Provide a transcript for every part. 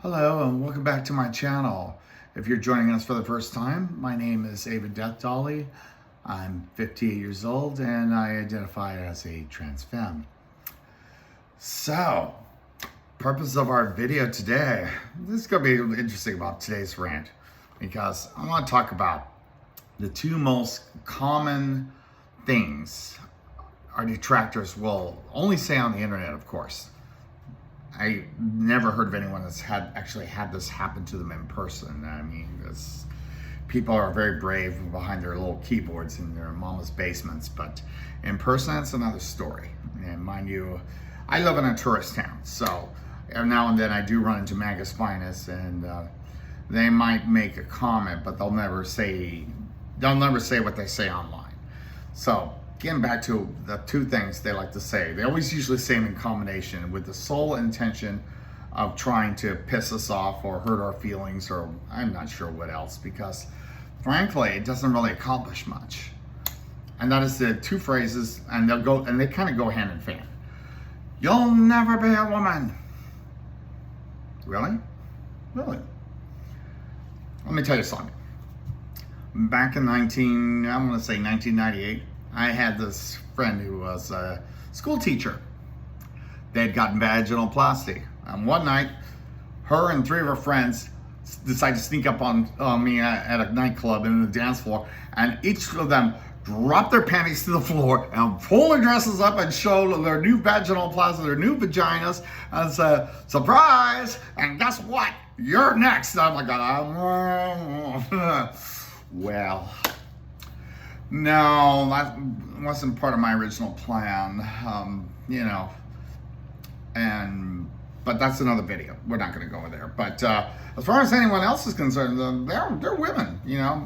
Hello and welcome back to my channel. If you're joining us for the first time, my name is Ava Death Dolly. I'm 58 years old and I identify as a trans femme. So, purpose of our video today, this is going to be interesting about today's rant because I want to talk about the two most common things our detractors will only say on the internet, of course. I never heard of anyone that's actually had this happen to them in person. I mean, people are very brave behind their little keyboards in their mama's basements, but in person, it's another story. And mind you, I live in a tourist town, so every now and then I do run into Magus Finest, and they might make a comment, but they'll never say what they say online. So, getting back to the two things they like to say. They always usually say them in combination with the sole intention of trying to piss us off or hurt our feelings, or I'm not sure what else, because frankly, it doesn't really accomplish much. And that is the two phrases, and they kind of go hand in hand. You'll never be a woman. Really? Really? Let me tell you something. Back in 1998, I had this friend who was a school teacher. They had gotten vaginoplasty. And one night, her and three of her friends decided to sneak up on me at a nightclub in the dance floor, and each of them dropped their panties to the floor and pulled their dresses up and showed their new vaginoplasty, their new vaginas, and said, "Surprise! And guess what? You're next." And I'm like, well, no, that wasn't part of my original plan, but that's another video. We're not going to go there. But as far as anyone else is concerned, they're women.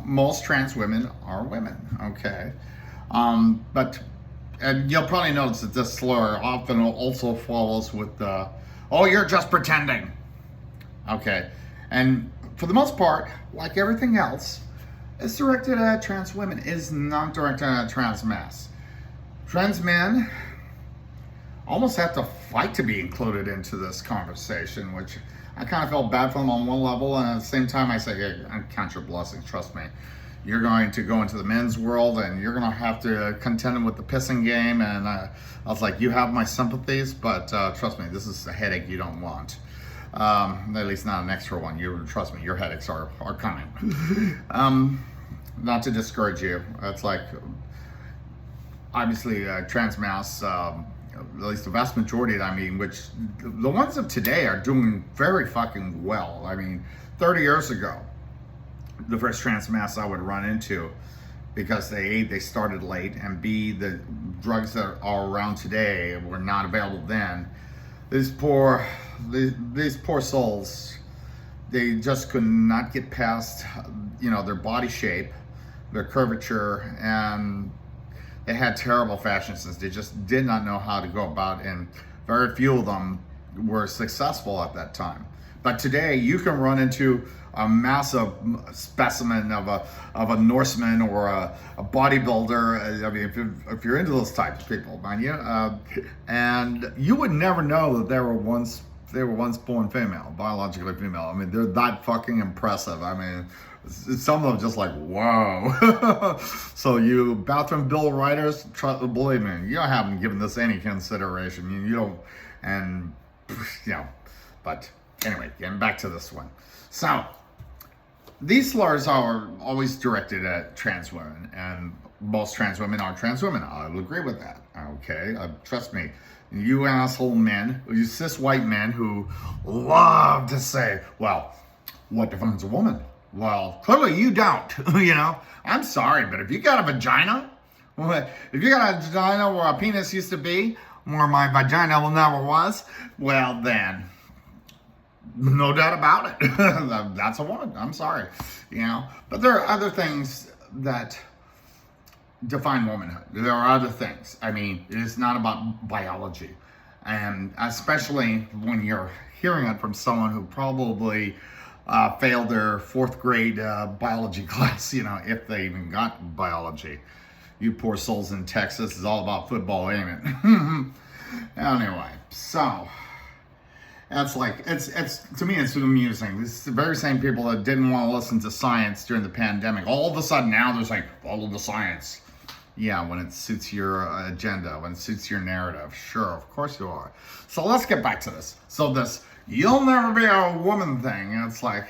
Most trans women are women. Okay, and you'll probably notice that this slur often also follows with "Oh, you're just pretending." Okay, and for the most part, like everything else, it's directed at trans women. It is not directed at trans mass. Trans men almost have to fight to be included into this conversation, which I kind of felt bad for them on one level, and at the same time I say, hey, I count your blessings, trust me. You're going to go into the men's world and you're going to have to contend with the pissing game, and I was like, you have my sympathies, but trust me, this is a headache you don't want. At least not an extra one. Trust me, your headaches are coming. Not to discourage you. It's like, obviously, trans mass, at least the vast majority, which the ones of today are doing very fucking well. 30 years ago, the first trans mass I would run into, because they started late, and B, the drugs that are around today were not available then. These poor souls, they just could not get past, their body shape, their curvature, and they had terrible fashion sense. They just did not know how to go about, and very few of them were successful at that time. But today, you can run into a massive specimen of a Norseman or a bodybuilder. If you're into those types of people, mind you, and you would never know that they were once born female, biologically female. They're that fucking impressive. Some of them just like, whoa. So you bathroom bill writers, believe me, you haven't given this any consideration. You don't, and but anyway, getting back to this one. So, these slurs are always directed at trans women, and most trans women are trans women. I will agree with that. Okay, trust me. You asshole men, you cis white men who love to say, well, what defines a woman? Well, clearly you don't, I'm sorry, but if you got a vagina, where a penis used to be, where my vagina never was, well then, no doubt about it. That's a woman. I'm sorry. But there are other things that define womanhood. There are other things. It is not about biology. And especially when you're hearing it from someone who probably failed their fourth grade biology class, if they even got biology. You poor souls in Texas, is all about football, ain't it? Anyway, so It's like, it's to me, it's amusing. It's the very same people that didn't want to listen to science during the pandemic. All of a sudden now there's like, follow the science. Yeah, when it suits your agenda, when it suits your narrative. Sure, of course you are. So let's get back to this. So this, you'll never be a woman thing. It's like,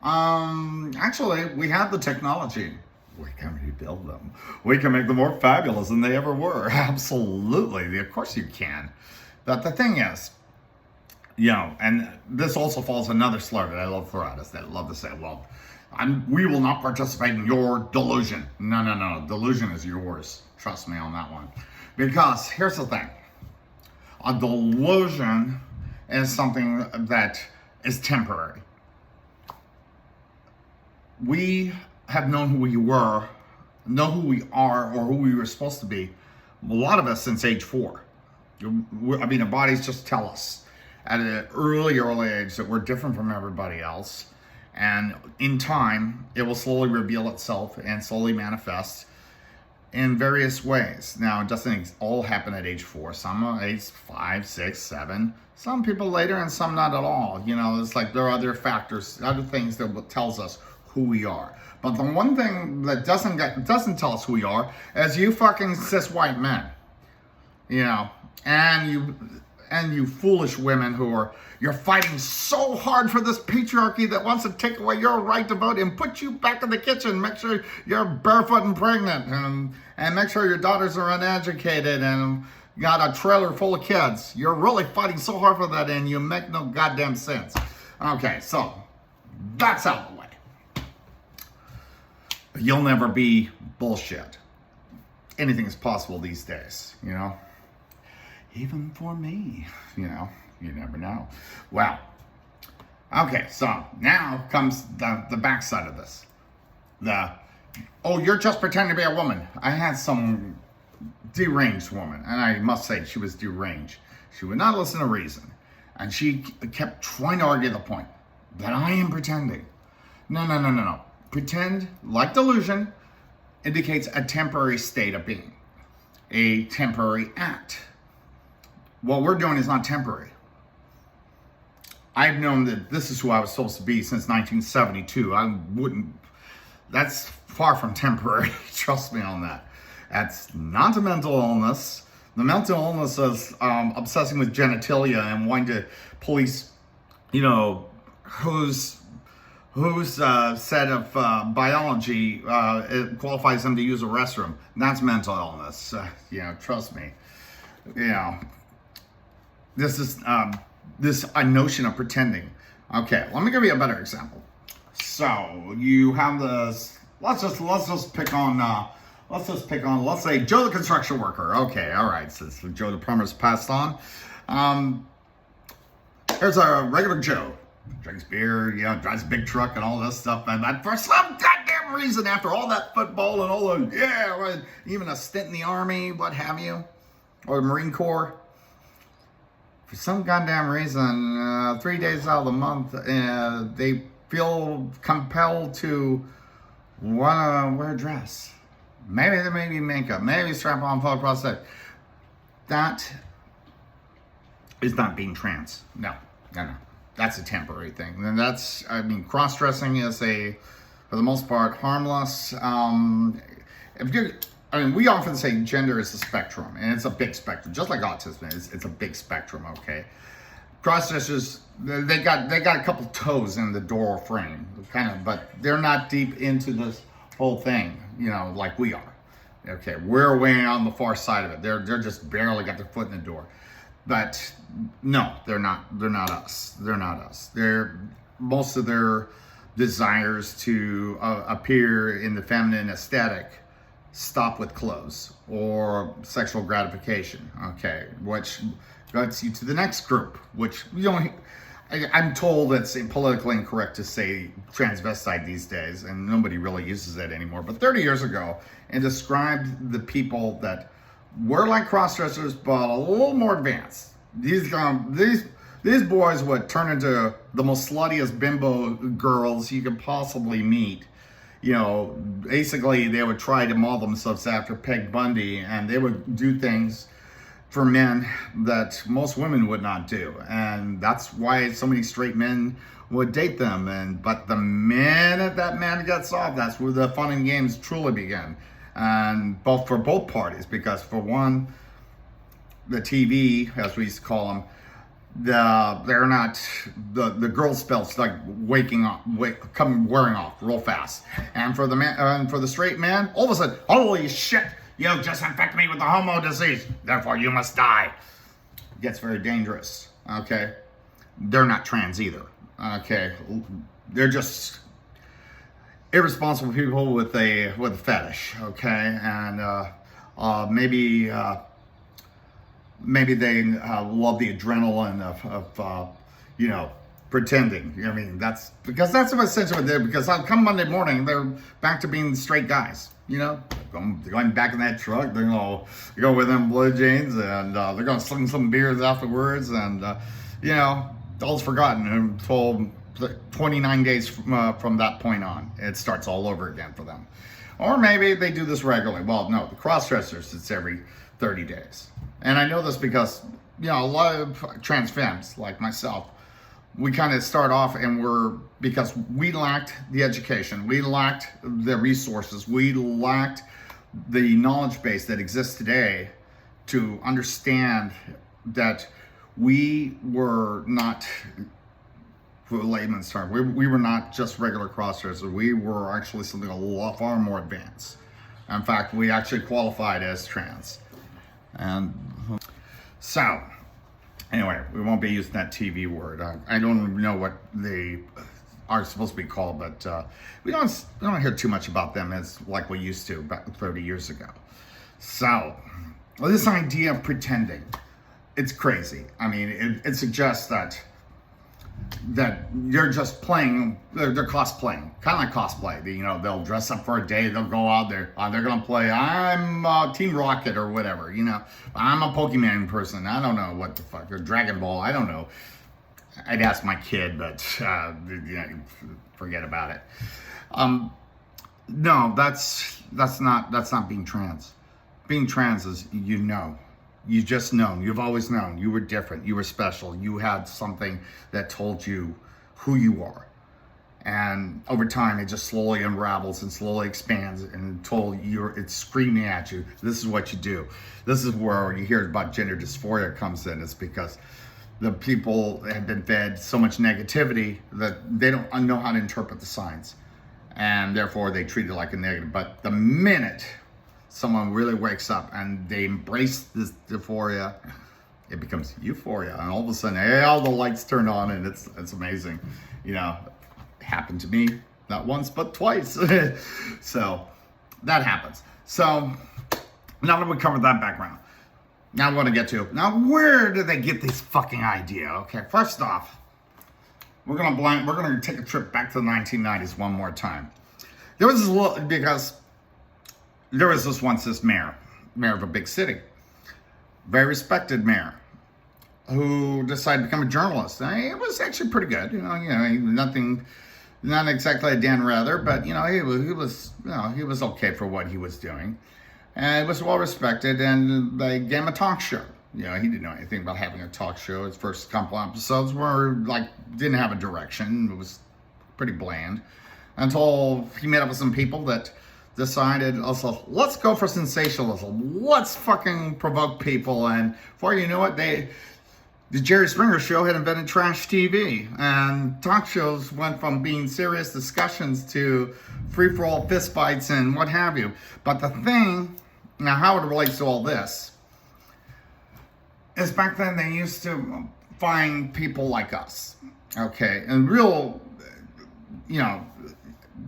actually, we have the technology. We can rebuild them. We can make them more fabulous than they ever were. Absolutely. Of course you can. But the thing is, and this also falls another slur that I love for artists that love to say, well, we will not participate in your delusion. No. Delusion is yours. Trust me on that one. Because here's the thing. A delusion is something that is temporary. We have known who we were, know who we are, or who we were supposed to be, a lot of us since age 4. Our bodies just tell us at an early age that we're different from everybody else. And in time, it will slowly reveal itself and slowly manifest in various ways. Now, it doesn't all happen at age 4. Some are age 5, 6, 7. Some people later and some not at all. It's like there are other factors, other things that tells us who we are. But the one thing that doesn't tell us who we are is you fucking cis white men. And you foolish women you're fighting so hard for this patriarchy that wants to take away your right to vote and put you back in the kitchen. Make sure you're barefoot and pregnant, and make sure your daughters are uneducated and got a trailer full of kids. You're really fighting so hard for that, and you make no goddamn sense. Okay, so that's out of the way. You'll never be bullshit. Anything is possible these days, Even for me, you never know. Well, okay, so now comes the backside of this. You're just pretending to be a woman. I had some deranged woman, and I must say she was deranged. She would not listen to reason, and she kept trying to argue the point that I am pretending. No. Pretend, like delusion, indicates a temporary state of being, a temporary act. What we're doing is not temporary. I've known that this is who I was supposed to be since 1972. That's far from temporary. Trust me on that. That's not a mental illness. The mental illness is obsessing with genitalia and wanting to police, whose set of biology it qualifies them to use a restroom. That's mental illness. Trust me. This is a notion of pretending. Okay, let me give you a better example. So you have this. Let's just pick on. Let's say Joe the construction worker. Okay, all right. So Joe the plumber's passed on. There's a regular Joe. Drinks beer, drives a big truck and all this stuff. And for some goddamn reason, after all that football and all the even a stint in the Army, what have you, or the Marine Corps. For some goddamn reason, 3 days out of the month, they feel compelled to want to wear a dress. Maybe they may be makeup, maybe strap on full prosthetic. That is not being trans. No. That's a temporary thing. And cross-dressing is for the most part, harmless. We often say gender is a spectrum, and it's a big spectrum, just like autism is. It's a big spectrum, okay? Cross-dressers, they got a couple toes in the door frame, but they're not deep into this whole thing, like we are. Okay, we're way on the far side of it. They're just barely got their foot in the door. But no, they're not us. They're not us. Most of their desires to appear in the feminine aesthetic stop with clothes or sexual gratification. Okay, which gets you to the next group, which I'm told it's politically incorrect to say transvestite these days, and nobody really uses that anymore. But 30 years ago, it described the people that were like cross-dressers, but a little more advanced. These boys would turn into the most sluttiest bimbo girls you could possibly meet. Basically they would try to model themselves after Peg Bundy, and they would do things for men that most women would not do, and that's why so many straight men would date them. But the minute that man gets off, that's where the fun and games truly begin, and for both parties. Because for one, the TV, as we used to call them, they're not the girl spells like wearing off real fast, and for the man and for the straight man, all of a sudden, holy shit, you just infected me with the homo disease, therefore you must die. It gets very dangerous. Okay, they're not trans either. Okay, they're just irresponsible people with a fetish. Okay, and maybe they love the adrenaline of pretending. I mean, that's essentially what they're, because come Monday morning, they're back to being straight guys. Going back in that truck, they're going to go with them blue jeans, and they're going to sling some beers afterwards, and all's forgotten until 29 days from that point on. It starts all over again for them. Or maybe they do this regularly. Well, no, the cross-dressers, it's every 30 days. And I know this because, a lot of trans femmes like myself, we kind of start off because we lacked the education, we lacked the resources, we lacked the knowledge base that exists today to understand that we were not, for layman's term, we were not just regular cross-dressers. We were actually something far more advanced. In fact, we actually qualified as trans. And so, anyway, we won't be using that TV word. I don't even know what they are supposed to be called, but we don't hear too much about them as like we used to back 30 years ago. So, this idea of pretending, it's crazy. I mean, it suggests that you're just playing, they're cosplaying, kind of like cosplay. They'll dress up for a day, they'll go out there, they're going to play, I'm Team Rocket or whatever, I'm a Pokemon person, I don't know what the fuck, or Dragon Ball, I don't know. I'd ask my kid, but forget about it. No, that's not being trans. Being trans is, you just known. You've always known. You were different. You were special. You had something that told you who you are. And over time, it just slowly unravels and slowly expands until it's screaming at you. This is what you do. This is where you hear about gender dysphoria comes in. It's because the people have been fed so much negativity that they don't know how to interpret the signs. And therefore, they treat it like a negative. But the minute someone really wakes up and they embrace this dysphoria, it becomes euphoria, and all of a sudden, all the lights turn on, and it's amazing. It happened to me not once but twice. So that happens. So now that we covered that background, now I want to get to where did they get this fucking idea? Okay, first off, we're gonna take a trip back to the 1990s one more time. There was this mayor of a big city, very respected mayor, who decided to become a journalist. It was actually pretty good, not exactly a Dan Rather, but he was okay for what he was doing, and it was well respected. And they gave him a talk show. He didn't know anything about having a talk show. His first couple episodes didn't have a direction. It was pretty bland until he met up with some people that decided, also, let's go for sensationalism. Let's fucking provoke people. And before you know it, the Jerry Springer show had invented trash TV. And talk shows went from being serious discussions to free-for-all fistfights and what have you. But the thing, now how it relates to all this, is back then they used to find people like us. Okay, and real,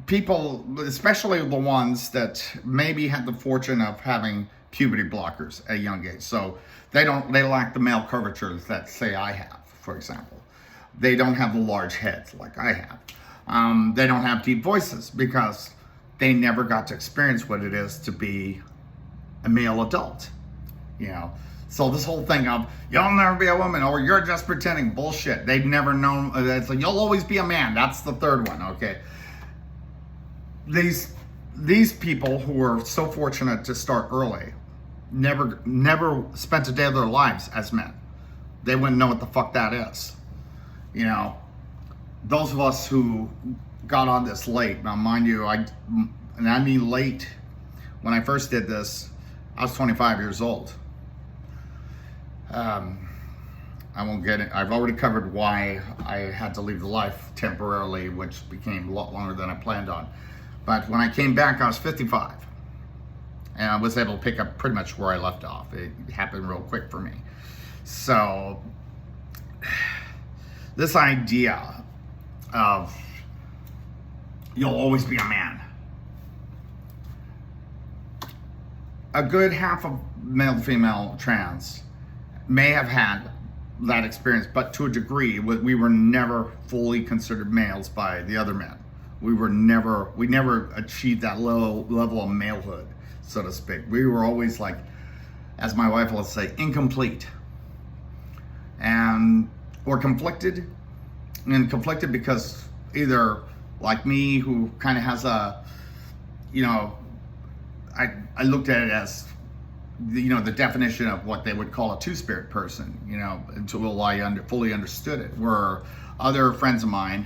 people, especially the ones that maybe had the fortune of having puberty blockers at a young age. So they lack the male curvatures that, say, I have, for example. They don't have the large heads like I have. They don't have deep voices because they never got to experience what it is to be a male adult. So this whole thing of, you'll never be a woman, or you're just pretending, bullshit. They've never known, it's like, you'll always be a man. That's the third one, okay? These people who were so fortunate to start early never spent a day of their lives as men. They wouldn't know what the fuck that is. You know, those of us who got on this late, now mind you, I mean late, when I first did this, I was 25 years old. I won't get it. I've already covered why I had to leave the life temporarily, which became a lot longer than I planned on. But when I came back, I was 55. And I was able to pick up pretty much where I left off. It happened real quick for me. So, this idea of you'll always be a man. A good half of male to female trans may have had that experience, but to a degree, we were never fully considered males by the other men. We never achieved that level of malehood, so to speak. We were always like, as my wife will say, incomplete. And we're conflicted because either like me, who kind of has a, you know, I looked at it as, you know, the definition of what they would call a two-spirit person, you know, until I fully understood it. Where other friends of mine,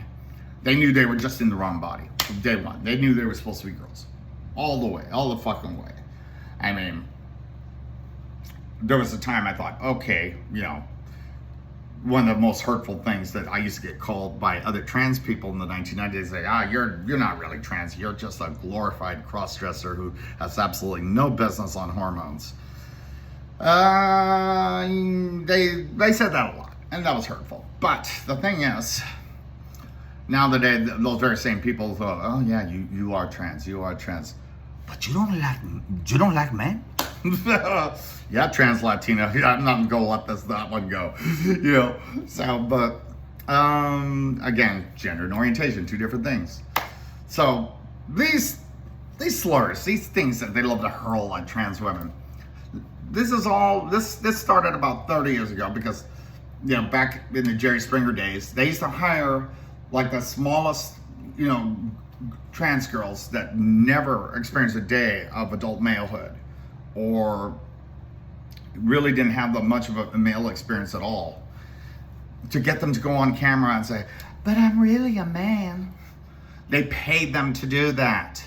they knew they were just in the wrong body from day one. They knew they were supposed to be girls. All the way, all the fucking way. I mean, there was a time I thought, okay, you know, one of the most hurtful things that I used to get called by other trans people in the 1990s, like, you're not really trans, you're just a glorified cross-dresser who has absolutely no business on hormones. They said that a lot, and that was hurtful. But the thing is, now that those very same people thought, oh yeah, you are trans, but you don't like men? Yeah, trans Latino. I'm not gonna let that one go. You know. So, but again, gender and orientation, two different things. So these slurs, these things that they love to hurl at trans women. This started about 30 years ago because, you know, back in the Jerry Springer days, they used to hire like the smallest, you know, trans girls that never experienced a day of adult malehood, or really didn't have much of a male experience at all, to get them to go on camera and say, but I'm really a man. They paid them to do that.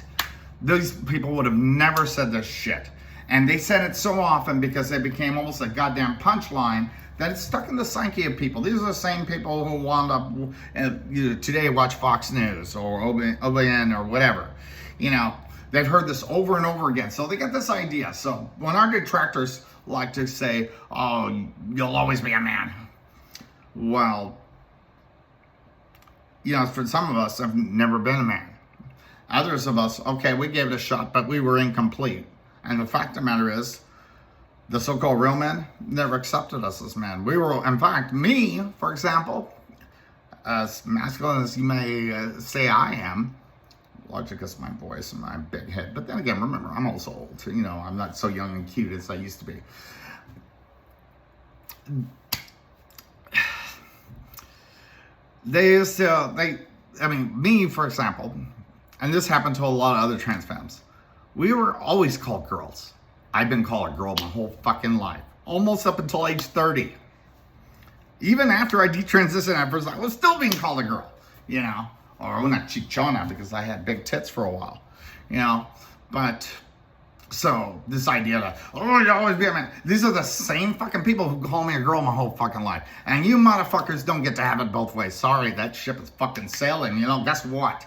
These people would have never said this shit. And they said it so often because they became almost a goddamn punchline that it's stuck in the psyche of people. These are the same people who wound up today watch Fox News or OBN or whatever. You know, they've heard this over and over again. So they get this idea. So when our detractors like to say, oh, you'll always be a man. Well, you know, for some of us, I've never been a man. Others of us, okay, we gave it a shot, but we were incomplete. And the fact of the matter is, the so-called real men never accepted us as men. We were, in fact, me, for example, as masculine as you may say I am, largely because of my voice and my big head. But then again, remember, I'm also old. You know, I'm not so young and cute as I used to be. Me, for example, and this happened to a lot of other trans femmes, we were always called girls. I've been called a girl my whole fucking life, almost up until age 30. Even after I detransitioned, I was still being called a girl, you know, or una chichona because I had big tits for a while, you know. But so this idea that, oh, you'll always be a man. These are the same fucking people who call me a girl my whole fucking life. And you motherfuckers don't get to have it both ways. Sorry, that ship is fucking sailing. You know, guess what?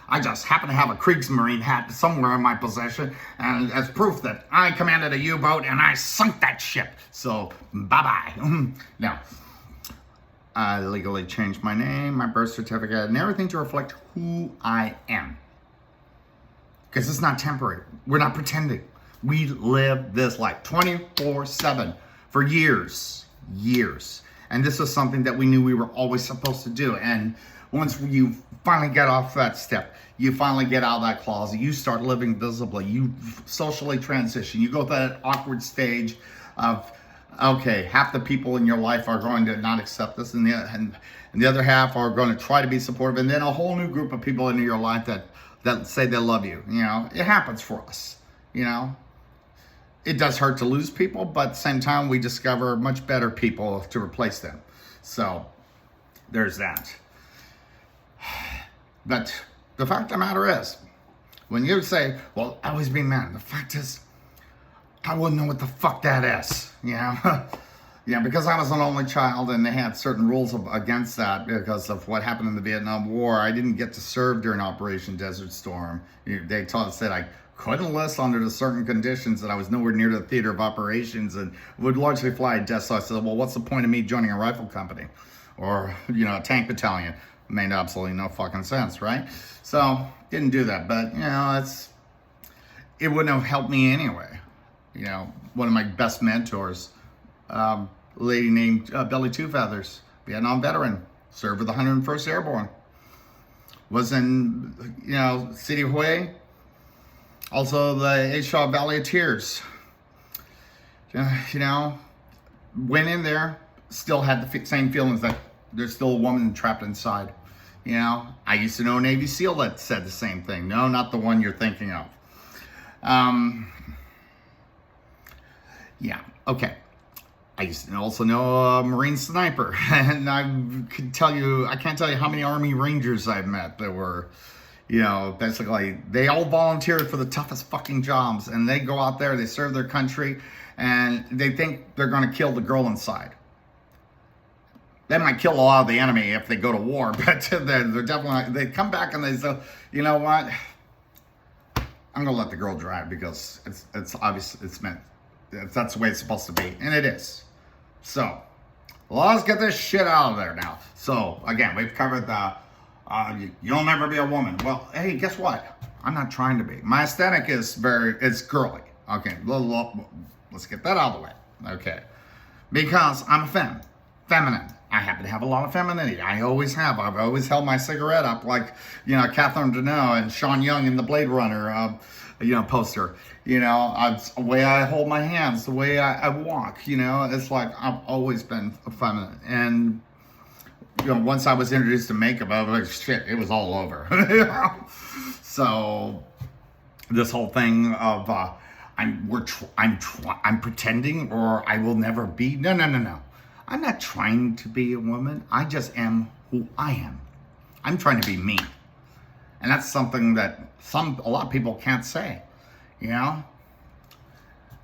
I just happen to have a Kriegsmarine hat somewhere in my possession, and as proof that I commanded a U-boat and I sunk that ship. So, bye-bye. Now, I legally changed my name, my birth certificate, and everything to reflect who I am. Because it's not temporary. We're not pretending. We live this life 24/7 for years. And this was something that we knew we were always supposed to do. And once you finally get off that step, you finally get out of that closet, you start living visibly, you socially transition, you go through that awkward stage of, okay, half the people in your life are going to not accept this, and the other half are going to try to be supportive, and then a whole new group of people in your life that say they love you. You know, it happens for us, you know. it does hurt to lose people, but at the same time, we discover much better people to replace them. So there's that. But the fact of the matter is, when you say, well, I was being man, the fact is, I wouldn't know what the fuck that is, you know? Yeah, because I was an only child and they had certain rules against that because of what happened in the Vietnam War. I didn't get to serve during Operation Desert Storm. They said I couldn't enlist under the certain conditions, that I was nowhere near the theater of operations and would largely fly at death. So I said, well, what's the point of me joining a rifle company or, you know, a tank battalion? It made absolutely no fucking sense, right? So didn't do that, but you know, it wouldn't have helped me anyway. You know, one of my best mentors, a lady named Belly Two Feathers, Vietnam veteran, served with the 101st Airborne, was in, you know, City of Hue, also the A. Shaw Valley of Tears. You know, went in there, still had the same feelings that there's still a woman trapped inside. You know, I used to know a Navy SEAL that said the same thing. No, not the one you're thinking of. Yeah, okay. I used to also know a Marine sniper, and I can't tell you how many Army Rangers I've met that were, you know, basically, they all volunteered for the toughest fucking jobs, and they go out there, they serve their country, and they think they're going to kill the girl inside. They might kill a lot of the enemy if they go to war, but they're definitely, they come back and they say, you know what, I'm going to let the girl drive because it's obvious, it's meant, that's the way it's supposed to be, and it is. So, let's get this shit out of there now. So, again, we've covered the, you'll never be a woman. Well, hey, guess what? I'm not trying to be. My aesthetic is it's girly. Okay, let's get that out of the way. Okay, because I'm a feminine. I happen to have a lot of femininity. I always have. I've always held my cigarette up like, you know, Catherine Deneuve and Sean Young in the Blade Runner, you know, poster. You know, the way I hold my hands, the way I walk, you know, it's like I've always been feminine. And, you know, once I was introduced to makeup, I was like, shit, it was all over. So, this whole thing of I'm pretending or I will never be. No. I'm not trying to be a woman. I just am who I am. I'm trying to be me. And that's something that a lot of people can't say. You know?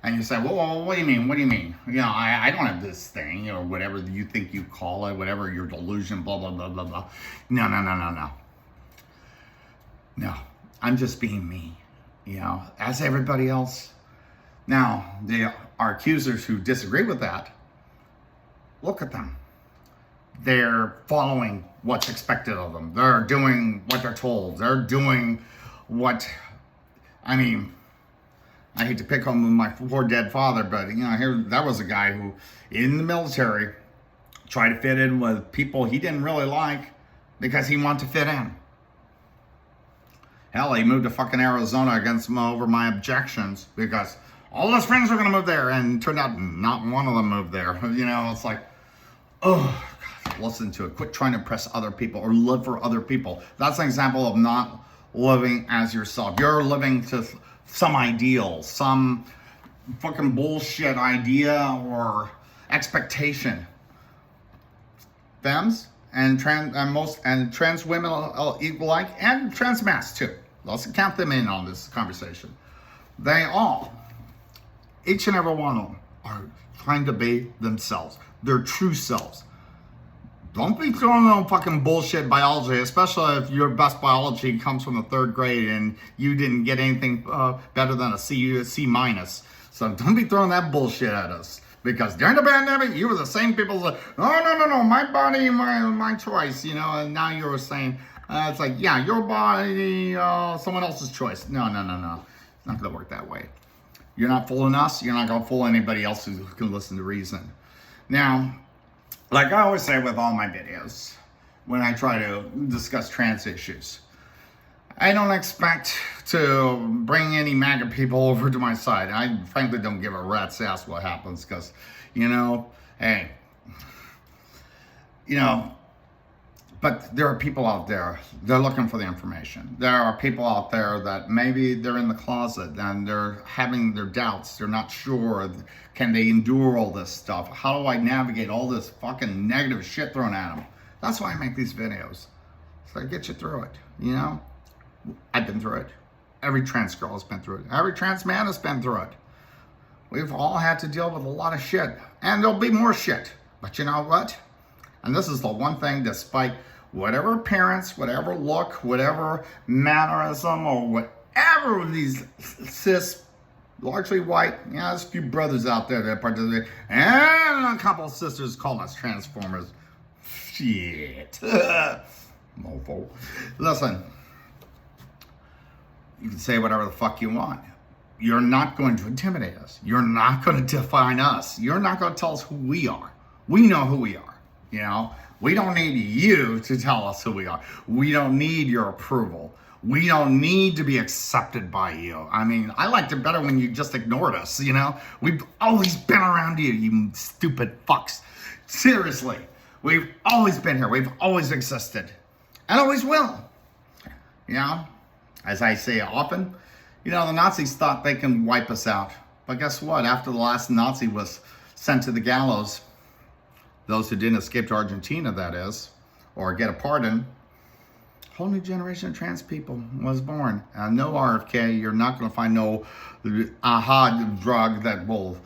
And you say, well, what do you mean? What do you mean? You know, I don't have this thing, or whatever you think you call it, whatever your delusion, blah, blah, blah, blah, blah. No. No, I'm just being me, you know, as everybody else. Now, our accusers who disagree with that, look at them. They're following what's expected of them. They're doing what they're told. They're doing what, I mean, I hate to pick on my poor dead father, but, you know, that was a guy who, in the military, tried to fit in with people he didn't really like because he wanted to fit in. Hell, he moved to fucking Arizona over my objections because all his friends were going to move there, and it turned out not one of them moved there. You know, it's like, oh, God, listen to it. Quit trying to impress other people or live for other people. That's an example of not living as yourself. You're living to some ideal, some fucking bullshit idea or expectation. Femmes and trans women alike, and trans masks too. Let's count them in on this conversation. They all, each and every one of them, are trying to be themselves, their true selves. Don't be throwing on fucking bullshit biology, especially if your best biology comes from the 3rd grade and you didn't get anything better than a C minus. So don't be throwing that bullshit at us. Because during the pandemic, you were the same people that, no, my body, my choice, you know, and now you're saying, it's like, yeah, your body, someone else's choice. No. It's not going to work that way. You're not fooling us. You're not going to fool anybody else who can listen to reason. Now, like I always say with all my videos, when I try to discuss trans issues, I don't expect to bring any MAGA people over to my side. I frankly don't give a rat's ass what happens because, you know, hey, you know, But there are people out there, they're looking for the information. There are people out there that maybe they're in the closet and they're having their doubts. They're not sure. Can they endure all this stuff? How do I navigate all this fucking negative shit thrown at them? That's why I make these videos. So I get you through it, you know? I've been through it. Every trans girl has been through it. Every trans man has been through it. We've all had to deal with a lot of shit. And there'll be more shit. But you know what? And this is the one thing, despite whatever appearance, whatever look, whatever mannerism, or whatever these cis, largely white, yeah, there's a few brothers out there that participate, and a couple of sisters call us transformers. Shit. Mofo. Listen, you can say whatever the fuck you want. You're not going to intimidate us. You're not going to define us. You're not going to tell us who we are. We know who we are, you know? We don't need you to tell us who we are. We don't need your approval. We don't need to be accepted by you. I mean, I liked it better when you just ignored us, you know? We've always been around you, you stupid fucks. Seriously, we've always been here. We've always existed. And always will. You know? As I say often, you know, the Nazis thought they can wipe us out. But guess what? After the last Nazi was sent to the gallows, those who didn't escape to Argentina, that is, or get a pardon, a whole new generation of trans people was born. No RFK, you're not going to find no aha drug that will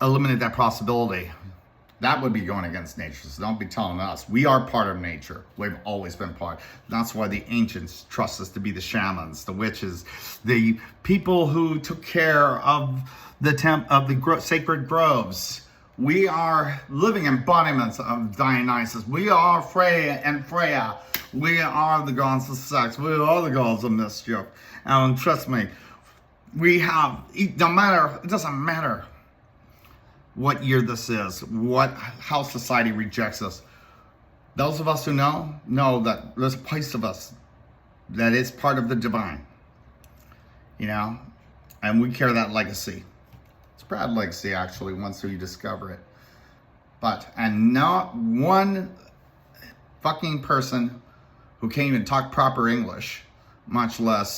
eliminate that possibility. That would be going against nature, so don't be telling us. We are part of nature. We've always been part. That's why the ancients trust us to be the shamans, the witches, the people who took care of the sacred groves. We are living embodiments of Dionysus. We are Freya and Freya. We are the gods of sex. We are the gods of mischief. And trust me, we have, it doesn't matter what year this is, how society rejects us. Those of us who know that there's a place of us that is part of the divine, you know, and we carry that legacy. It's a proud legacy, actually, once you discover it. And not one fucking person who can't even talk proper English, much less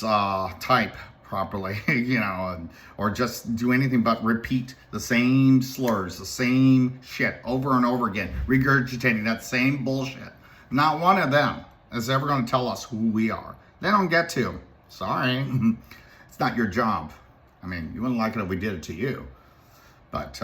type properly, you know, or just do anything but repeat the same slurs, the same shit over and over again, regurgitating that same bullshit. Not one of them is ever going to tell us who we are. They don't get to. Sorry. It's not your job. I mean, you wouldn't like it if we did it to you. But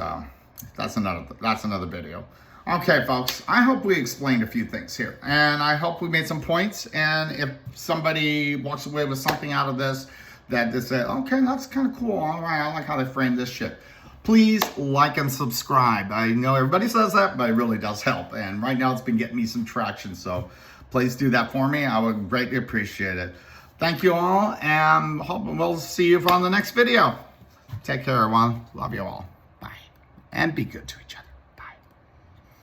that's another video. Okay, folks, I hope we explained a few things here. And I hope we made some points. And if somebody walks away with something out of this, that they say, okay, that's kind of cool. All right, I like how they framed this shit. Please like and subscribe. I know everybody says that, but it really does help. And right now it's been getting me some traction. So please do that for me. I would greatly appreciate it. Thank you all, and hope we'll see you on the next video. Take care, everyone. Love you all. Bye. And be good to each other.